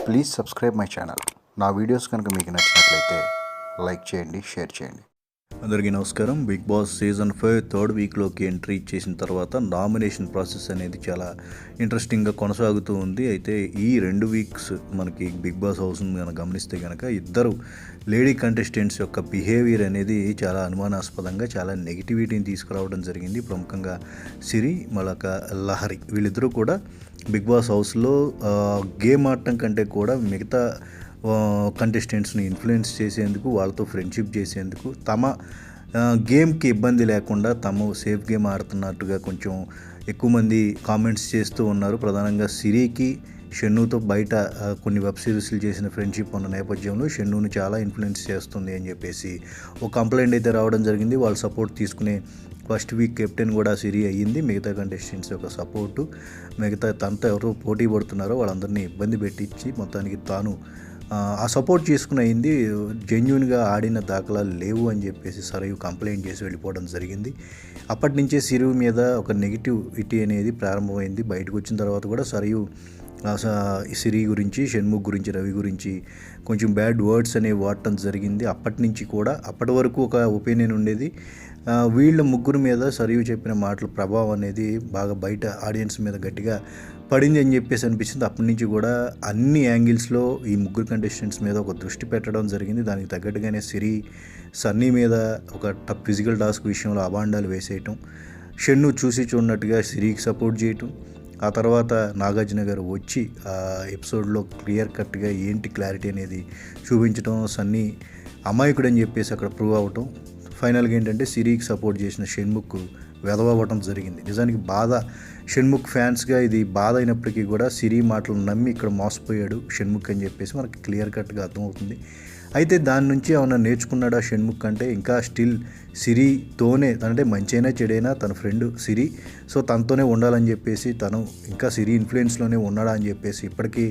Please subscribe my channel. నా videos కనుక మీకు నచ్చినట్లయితే లైక్ చేయండి, షేర్ చేయండి. అందరికీ నమస్కారం. బిగ్ బాస్ సీజన్ 5 థర్డ్ వీక్లోకి ఎంట్రీ చేసిన తర్వాత నామినేషన్ ప్రాసెస్ అనేది చాలా ఇంట్రెస్టింగ్గా కొనసాగుతూ ఉంది. అయితే ఈ 2 వీక్స్ మనకి బిగ్ బాస్ హౌస్ని మనం గమనిస్తే కనుక ఇద్దరు లేడీ కంటెస్టెంట్స్ యొక్క బిహేవియర్ అనేది చాలా అనుమానాస్పదంగా చాలా నెగిటివిటీని తీసుకురావడం జరిగింది. ప్రముఖంగా సిరి మళ్ళక లహరి వీళ్ళిద్దరూ కూడా బిగ్ బాస్ హౌస్లో గేమ్ ఆడటం కంటే కూడా మిగతా కంటెస్టెంట్స్ని ఇన్ఫ్లుయెన్స్ చేసేందుకు, వాళ్ళతో ఫ్రెండ్షిప్ చేసేందుకు, తమ గేమ్కి ఇబ్బంది లేకుండా తమ సేఫ్ గేమ్ ఆడుతున్నట్టుగా కొంచెం ఎక్కువ మంది కామెంట్స్ చేస్తూ ఉన్నారు. ప్రధానంగా సిరికి షెన్నుతో బయట కొన్ని వెబ్ సిరీస్లు చేసిన ఫ్రెండ్షిప్ ఉన్న నేపథ్యంలో షెన్నుని చాలా ఇన్ఫ్లుయెన్స్ చేస్తుంది అని చెప్పేసి ఒక కంప్లైంట్ అయితే రావడం జరిగింది. వాళ్ళ సపోర్ట్ తీసుకునే ఫస్ట్ వీక్ కెప్టెన్ కూడా సిరి అయ్యింది. మిగతా కంటెస్టెంట్స్ యొక్క సపోర్టు, మిగతా తనతో ఎవరో పోటీ పడుతున్నారో వాళ్ళందరినీ ఇబ్బంది పెట్టించి మొత్తానికి తాను ఆ సపోర్ట్ చేసుకుని అయింది. జెన్యున్గా ఆడిన దాఖలాలు లేవు అని చెప్పేసి సరయు కంప్లైంట్ చేసి వెళ్ళిపోవడం జరిగింది. అప్పటి నుంచే సిరి మీద ఒక నెగిటివిటీ అనేది ప్రారంభమైంది. బయటకు వచ్చిన తర్వాత కూడా సరయు సిరి గురించి, షణ్ముఖ్ గురించి, రవి గురించి కొంచెం బ్యాడ్ వర్డ్స్ అనేవి వాడటం జరిగింది. అప్పటి వరకు ఒక ఒపీనియన్ ఉండేది. వీళ్ళ ముగ్గురు మీద సరియు చెప్పిన మాటల ప్రభావం అనేది బాగా బయట ఆడియన్స్ మీద గట్టిగా పడింది అని చెప్పేసి అనిపించింది. అప్పటి నుంచి కూడా అన్ని యాంగిల్స్లో ఈ ముగ్గురు కంటెస్టెంట్స్ మీద ఒక దృష్టి పెట్టడం జరిగింది. దానికి తగ్గట్టుగానే సిరి సన్నీ మీద ఒక ఫిజికల్ టాస్క్ విషయంలో అబాండాలు వేసేయటం, షెన్ను చూసి చూడనట్టుగా సిరికి సపోర్ట్ చేయటం, ఆ తర్వాత నాగార్జున గారు వచ్చి ఆ ఎపిసోడ్లో క్లియర్ కట్గా ఏంటి క్లారిటీ అనేది చూపించడం, సన్నీ అమాయకుడు అని చెప్పేసి అక్కడ ప్రూవ్ అవ్వటం, ఫైనల్గా ఏంటంటే సిరికి సపోర్ట్ చేసిన షణ్ముఖ్ వెదవవ్వటం జరిగింది. నిజానికి బాధ, షణ్ముఖ్ ఫ్యాన్స్గా ఇది బాధ అయినప్పటికీ కూడా సిరి మాటలు నమ్మి ఇక్కడ మోసపోయాడు షణ్ముఖ్ అని చెప్పేసి మనకి క్లియర్ కట్గా అర్థమవుతుంది. అయితే దాని నుంచి ఏమన్నా నేర్చుకున్నాడా షణ్ముఖ్ అంటే ఇంకా స్టిల్ సిరితోనే, అంటే మంచైనా చెడైనా తన ఫ్రెండ్ సిరి, సో తనతోనే ఉండాలని చెప్పేసి తను ఇంకా సిరి ఇన్ఫ్లుయెన్స్లోనే ఉన్నాడా అని చెప్పేసి ఇప్పటికీ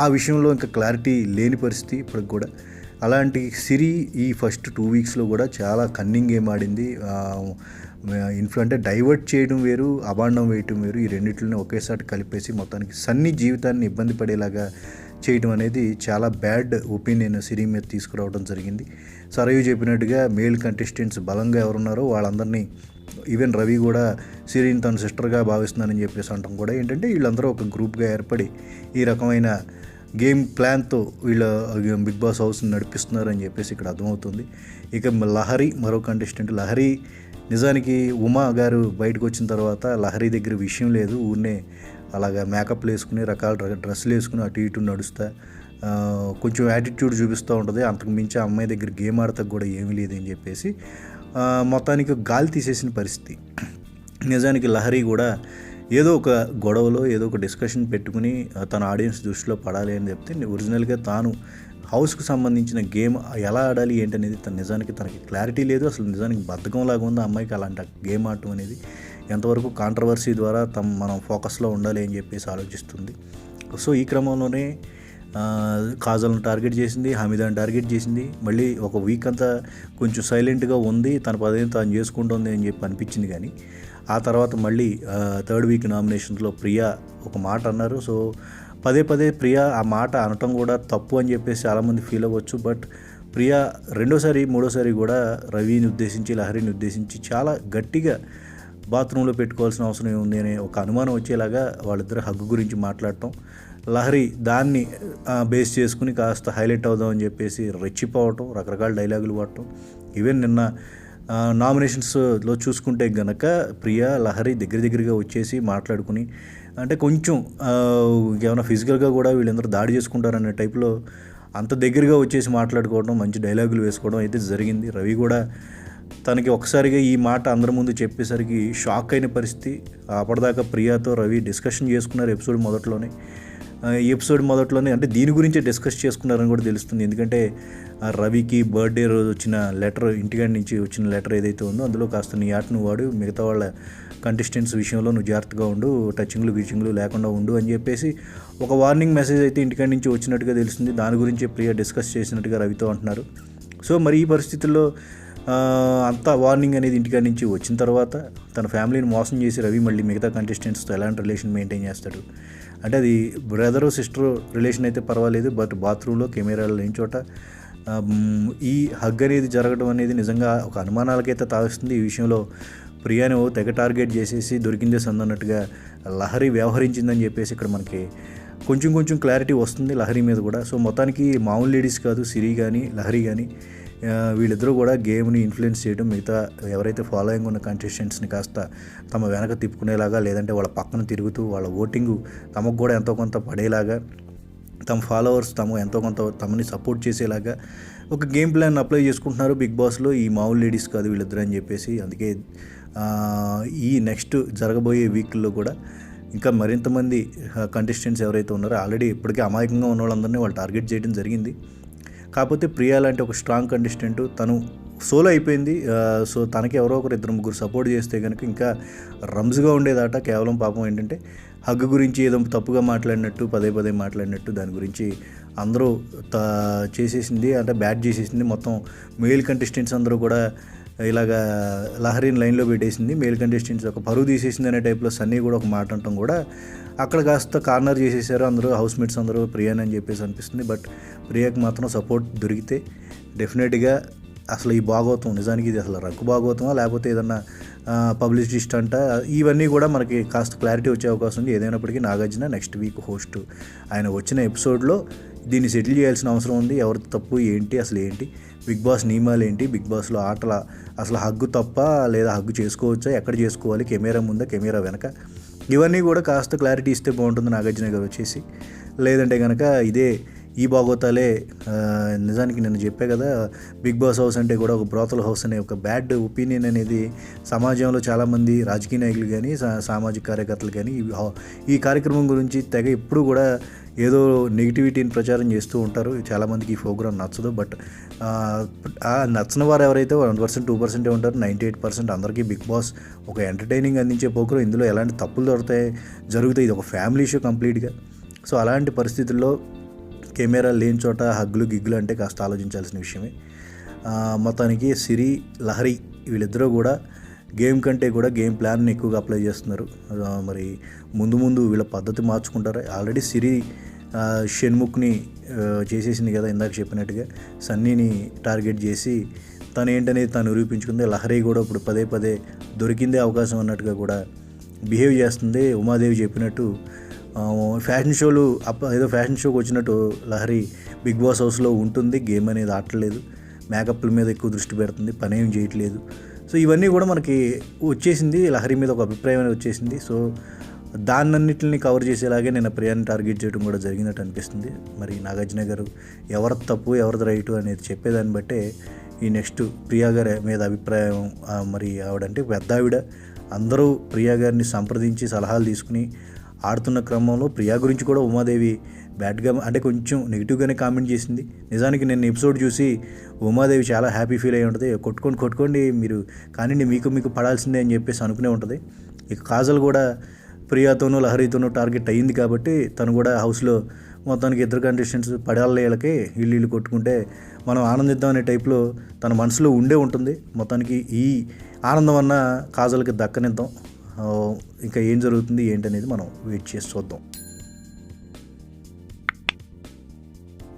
ఆ విషయంలో ఇంకా క్లారిటీ లేని పరిస్థితి ఇప్పటికి కూడా. అలాంటి సిరి ఈ ఫస్ట్ 2 వీక్స్లో కూడా చాలా కన్నింగ్ గేమ్ ఆడింది. అంటే డైవర్ట్ చేయడం వేరు, అబాండం వేయటం వేరు, ఈ రెండింటిని ఒకేసారి కలిపేసి మొత్తానికి సన్నీ జీవితాన్ని ఇబ్బంది పడేలాగా చేయడం అనేది చాలా బ్యాడ్ ఒపీనియన్ సిరి మీద తీసుకురావడం జరిగింది. సరయు చెప్పినట్టుగా మేల్ కంటెస్టెంట్స్ బలంగా ఎవరున్నారో వాళ్ళందరినీ, ఈవెన్ రవి కూడా సిరిని తన సిస్టర్గా భావిస్తున్నానని చెప్పేసి అంటాం కూడా ఏంటంటే వీళ్ళందరూ ఒక గ్రూప్గా ఏర్పడి ఈ రకమైన గేమ్ ప్లాన్తో వీళ్ళ బిగ్ బాస్ హౌస్ని నడిపిస్తున్నారని చెప్పేసి ఇక్కడ అర్థమవుతుంది. ఇక లహరి మరో కంటెస్టెంట్. లహరి నిజానికి ఉమా గారు బయటకు వచ్చిన తర్వాత లహరి దగ్గర విషయం లేదు, ఊరినే అలాగా మేకప్లు వేసుకుని రకాల డ్రెస్సులు వేసుకుని అటు ఇటు నడుస్తా కొంచెం యాటిట్యూడ్ చూపిస్తూ ఉంటుంది. అంతకు మించి ఆ అమ్మాయి దగ్గర గేమ్ ఆడతాకు కూడా ఏమీ లేదని చెప్పేసి మొత్తానికి గాలి తీసేసిన పరిస్థితి. నిజానికి లహరి కూడా ఏదో ఒక గొడవలో ఏదో ఒక డిస్కషన్ పెట్టుకుని తన ఆడియన్స్ దృష్టిలో పడాలి అని చెప్తే ఒరిజినల్గా తాను హౌస్కు సంబంధించిన గేమ్ ఎలా ఆడాలి ఏంటనేది నిజానికి తనకి క్లారిటీ లేదు. అసలు నిజానికి బద్ధకంలాగా ఉంది ఆ అమ్మాయికి అలాంటి గేమ్ ఆడటం అనేది. ఎంతవరకు కాంట్రవర్సీ ద్వారా మనం ఫోకస్లో ఉండాలి అని చెప్పేసి ఆలోచిస్తుంది. సో ఈ క్రమంలోనే కాజల్ని టార్గెట్ చేసింది, హమీదాని టార్గెట్ చేసింది. మళ్ళీ ఒక వీక్ అంతా కొంచెం సైలెంట్గా ఉంది, తన పదవిని తాను చేసుకుంటుంది అని చెప్పి అనిపించింది. కానీ ఆ తర్వాత మళ్ళీ థర్డ్ వీక్ నామినేషన్స్లో ప్రియా ఒక మాట అన్నారు. సో పదే ప్రియా ఆ మాట అనటం కూడా తప్పు అని చెప్పేసి చాలామంది ఫీల్ అవ్వచ్చు. బట్ ప్రియా రెండోసారి మూడోసారి కూడా రవిని ఉద్దేశించి, లహరిని ఉద్దేశించి చాలా గట్టిగా బాత్రూంలో పెట్టుకోవాల్సిన అవసరం ఏముంది అనే ఒక అనుమానం వచ్చేలాగా వాళ్ళిద్దరు హగ్గు గురించి మాట్లాడటం, లహరి దాన్ని బేస్ చేసుకుని కాస్త హైలైట్ అవుదామని చెప్పేసి రెచ్చిపోవటం, రకరకాల డైలాగులు వాడటం. ఈవెన్ నిన్న నామినేషన్స్లో చూసుకుంటే గనక ప్రియా లహరి దగ్గరగా వచ్చేసి మాట్లాడుకుని, అంటే కొంచెం ఏమైనా ఫిజికల్గా కూడా వీళ్ళందరూ దాడి చేసుకుంటారనే టైప్లో అంత దగ్గరగా వచ్చేసి మాట్లాడుకోవడం, మంచి డైలాగులు వేసుకోవడం అయితే జరిగింది. రవి కూడా తనకి ఒకసారిగా ఈ మాట అందరి ముందు చెప్పేసరికి షాక్ అయిన పరిస్థితి. అప్పటిదాకా ప్రియాతో రవి డిస్కషన్ చేసుకున్నారు ఎపిసోడ్ మొదట్లోనే, అంటే దీని గురించే డిస్కస్ చేసుకున్నారని కూడా తెలుస్తుంది. ఎందుకంటే రవికి బర్త్డే రోజు వచ్చిన లెటర్, ఇంటికాడి నుంచి వచ్చిన లెటర్ ఏదైతే ఉందో అందులో కాస్త నీ ఆటను వాడు, మిగతా వాళ్ళ కంటెస్టెంట్స్ విషయంలో నువ్వు జాగ్రత్తగా ఉండు, టచింగ్లు లేకుండా ఉండు అని చెప్పేసి ఒక వార్నింగ్ మెసేజ్ అయితే ఇంటికాడి నుంచి వచ్చినట్టుగా తెలుస్తుంది. దాని గురించే ప్రియా డిస్కస్ చేసినట్టుగా రవితో అంటున్నారు. సో మరి ఈ పరిస్థితుల్లో అంతా వార్నింగ్ అనేది ఇంటికాడ నుంచి వచ్చిన తర్వాత తన ఫ్యామిలీని మోసం చేసి రవి మళ్ళీ మిగతా కంటెస్టెంట్స్తో ఎలాంటి రిలేషన్ మెయింటైన్ చేస్తాడు అంటే అది బ్రదరు సిస్టరు రిలేషన్ అయితే పర్వాలేదు, బట్ బాత్రూంలో కెమెరాలు లేని చోట ఈ హగ్ అనేది జరగడం అనేది నిజంగా ఒక అనుమానాలకైతే తావిస్తుంది. ఈ విషయంలో ప్రియాను తెగ టార్గెట్ చేసేసి దొరికిందే సందన్నట్టుగా లహరి వ్యవహరించిందని చెప్పేసి ఇక్కడ మనకి కొంచెం క్లారిటీ వస్తుంది లహరి మీద కూడా. సో మొత్తానికి మామూలు లేడీస్ కాదు, సిరి కానీ లహరి కానీ వీళ్ళిద్దరూ కూడా గేమ్ని ఇన్ఫ్లుయెన్స్ చేయడం, మిగతా ఎవరైతే ఫాలోయింగ్ ఉన్న కంటెస్టెంట్స్ని కాస్త తమ వెనక తిప్పుకునేలాగా, లేదంటే వాళ్ళ పక్కన తిరుగుతూ వాళ్ళ ఓటింగు తమకు కూడా ఎంతో కొంత పడేలాగా, తమ ఫాలోవర్స్ ఎంతో కొంత తమని సపోర్ట్ చేసేలాగా ఒక గేమ్ ప్లాన్ అప్లై చేసుకుంటున్నారు బిగ్ బాస్లో. ఈ మామూలు లేడీస్ కాదు వీళ్ళిద్దరు అని చెప్పేసి. అందుకే ఈ నెక్స్ట్ జరగబోయే వీక్లో కూడా ఇంకా మరింతమంది కంటెస్టెంట్స్ ఎవరైతే ఉన్నారో ఆల్రెడీ ఇప్పటికే అమాయకంగా ఉన్న వాళ్ళందరినీ వాళ్ళు టార్గెట్ చేయడం జరిగింది. కాకపోతే ప్రియా లాంటి ఒక స్ట్రాంగ్ కంటెస్టెంట్ తను సోలో అయిపోయింది. సో తనకి ఎవరో ఒకరు 2-3 సపోర్ట్ చేస్తే కనుక ఇంకా రమ్స్గా ఉండేదట. కేవలం పాపం ఏంటంటే హగ్ గురించి ఏదో తప్పుగా మాట్లాడినట్టు, పదే మాట్లాడినట్టు దాని గురించి అందరూ చేసేసింది, అంటే బ్యాట్ చేసేసింది. మొత్తం మేల్ కంటెస్టెంట్స్ అందరూ కూడా ఇలాగా లహరిని లైన్లో పెట్టేసింది. మేల్ కంటెస్టెంట్స్ ఒక పరువు తీసేసింది అనే టైప్లో సన్నీ కూడా ఒక మాట అంటాం కూడా అక్కడ కాస్త కార్నర్ చేసేసారు అందరూ, హౌస్ మేట్స్ అందరూ ప్రియాని అని చెప్పేసి అనిపిస్తుంది. బట్ ప్రియాకి మాత్రం సపోర్ట్ దొరికితే డెఫినెట్గా అసలు ఈ భాగవతం నిజానికి ఇది అసలు రంకు భాగవతమా లేకపోతే ఏదన్నా పబ్లిసిస్ట్ అంట, ఇవన్నీ కూడా మనకి కాస్త క్లారిటీ వచ్చే అవకాశం ఉంది. ఏదైనప్పటికీ నాగార్జున నెక్స్ట్ వీక్ హోస్ట్. ఆయన వచ్చిన ఎపిసోడ్లో దీన్ని సెటిల్ చేయాల్సిన అవసరం ఉంది. ఎవరి తప్పు ఏంటి, అసలు ఏంటి బిగ్ బాస్ నియమాలు ఏంటి, బిగ్ బాస్లో ఆటల అసలు హగ్గు తప్ప లేదా హగ్గు చేసుకోవచ్చా, ఎక్కడ చేసుకోవాలి, కెమెరా ముందా కెమెరా వెనక, ఇవన్నీ కూడా కాస్త క్లారిటీ ఇస్తే బాగుంటుంది నాగార్జున గారు వచ్చేసి. లేదంటే కనుక ఇదే ఈ భాగవతాలే నిజానికి నేను చెప్పే కదా బిగ్ బాస్ హౌస్ అంటే కూడా ఒక బ్రోతల్ హౌస్ అనే ఒక బ్యాడ్ ఒపీనియన్ అనేది సమాజంలో చాలామంది రాజకీయ నాయకులు కానీ సామాజిక కార్యకర్తలు కానీ ఈ కార్యక్రమం గురించి తెగ ఎప్పుడు కూడా ఏదో నెగిటివిటీని ప్రచారం చేస్తూ ఉంటారు. చాలామందికి ఈ ప్రోగ్రామ్ నచ్చదు. బట్ నచ్చిన వారు ఎవరైతే 1%, 2% ఉంటారు. 98% అందరికీ బిగ్ బాస్ ఒక ఎంటర్టైనింగ్ అందించే ప్రోగ్రామ్. ఇందులో ఎలాంటి తప్పులు జరుగుతాయి. ఇది ఒక ఫ్యామిలీ షో కంప్లీట్గా. సో అలాంటి పరిస్థితుల్లో కెమెరా లేని చోట హగ్గులు గిగ్గులు అంటే కాస్త ఆలోచించాల్సిన విషయమే. మొత్తానికి సిరి లహరి వీళ్ళిద్దరూ కూడా గేమ్ కంటే కూడా గేమ్ ప్లాన్ని ఎక్కువగా అప్లై చేస్తున్నారు. మరి ముందు వీళ్ళ పద్ధతి మార్చుకుంటారా? ఆల్రెడీ సిరి షణ్ముఖ్ని చేసేసింది కదా ఇందాక చెప్పినట్టుగా, సన్నీని టార్గెట్ చేసి తను ఏంటనేది తను నిరూపించుకుంది. లహరి కూడా ఇప్పుడు పదే దొరికిందే అవకాశం అన్నట్టుగా కూడా బిహేవ్ చేస్తుంది. ఉమాదేవి చెప్పినట్టు ఫ్యాషన్ షోలు ఏదో ఫ్యాషన్ షోకి వచ్చినట్టు లహరి బిగ్ బాస్ హౌస్లో ఉంటుంది. గేమ్ అనేది ఆడలేదు, మేకప్ల మీద ఎక్కువ దృష్టి పెడుతుంది, పని ఏం చేయట్లేదు. సో ఇవన్నీ కూడా మనకి వచ్చేసింది, లహరి మీద ఒక అభిప్రాయం అనేది వచ్చేసింది. సో దాన్నన్నింటిని కవర్ చేసేలాగే నేను ప్రియాని టార్గెట్ చేయడం కూడా జరిగినట్టు అనిపిస్తుంది. మరి నాగార్జున గారు ఎవరి తప్పు ఎవరిది రైటు అనేది చెప్పేదాన్ని బట్టే ఈ నెక్స్ట్ ప్రియా గారి మీద అభిప్రాయం, మరి ఆవిడంటే పెద్ద ఆవిడ, అందరూ ప్రియా గారిని సంప్రదించి సలహాలు తీసుకుని ఆడుతున్న క్రమంలో ప్రియా గురించి కూడా ఉమాదేవి బ్యాడ్గా అంటే కొంచెం నెగిటివ్గానే కామెంట్ చేసింది. నిజానికి నేను ఎపిసోడ్ చూసి ఉమాదేవి చాలా హ్యాపీ ఫీల్ అయ్యి ఉంటుంది. కొట్టుకోండి మీరు కానీ మీకు పడాల్సిందే అని చెప్పేసి అనుకునే ఉంటుంది. ఇక కాజల్ కూడా ప్రియాతోనూ లహరితోనూ టార్గెట్ అయ్యింది కాబట్టి తను కూడా హౌస్లో మొత్తానికి ఇద్దరు కంటెస్టెంట్స్ పడాళ్ళకి వీళ్ళు కొట్టుకుంటే మనం ఆనందిద్దాం అనే టైప్లో తన మనసులో ఉంటుంది. మొత్తానికి ఈ ఆనందం అన్న కాజల్కి దక్కనిద్దాం. ఇంకా ఏం జరుగుతుంది ఏంటనేది మనం వెయిట్ చేసి చూద్దాం.